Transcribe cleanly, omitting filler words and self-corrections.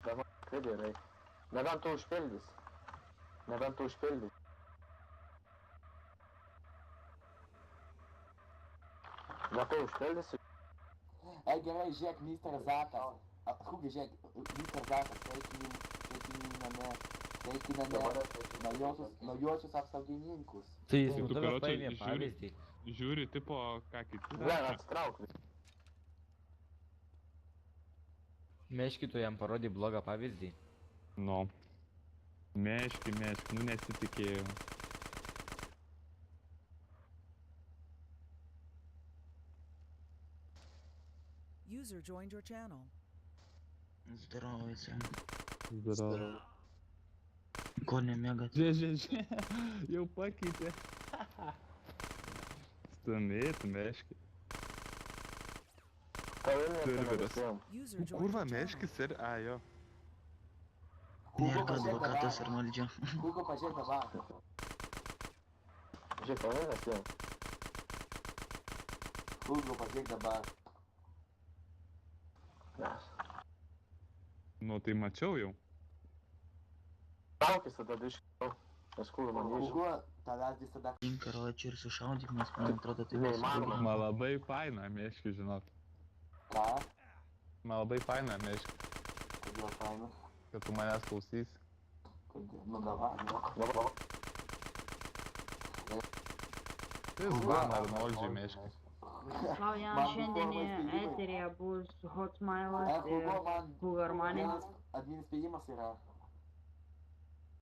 Dabar kaip gerai. Nebent tu užpildys. Nebent tu užpildys. Bet tu užpildysi. Gerai, žiūrėk, Mr. Zakas. Hugi, žiūrėk, Mr. Zakas, sveikiname naujosius apsaugininkus. Tai jis Tu, jau tavęs karoče, paėmė pavyzdį. Žiūri, tipo, ką kiti Ne, rašo. atsitrauk. Meški, tu jam parodai blogą pavyzdį. Nu. Meški, nu nesitikėjau. User joined your channel. Здорово, всем. Здороvo. Коля Мегат. Žiūrė, jau pakeitė. Stumėt, meški. Serveras. User joined Kurva, your channel. meškis ir... A, jo. Nėra advokatas ir valdžia. Hugo, pažiūrėk dabar. Žiūrėk, pavyzdys jau. Hugo, pažiūrėk dabar. Nu, tai mačiau jau. Traukis tada biškiau. Nes kur man nežinau. Hugo, tavęs visada... Karoči ir sušaudymas, man atrodo, tai Neįmanoma. Man labai faina meški, žinot. Ką? Man labai faina meški, Kodėl faina? kad tu manęs klausys. Kodėl? Nu, davai, nu. Dabar. Tai zvan ar nolžiai meški. Slaujam šiandien eterėje bus Hot Smilas ir Hugo, man... Hugo Armani. Admin spėjimas yra.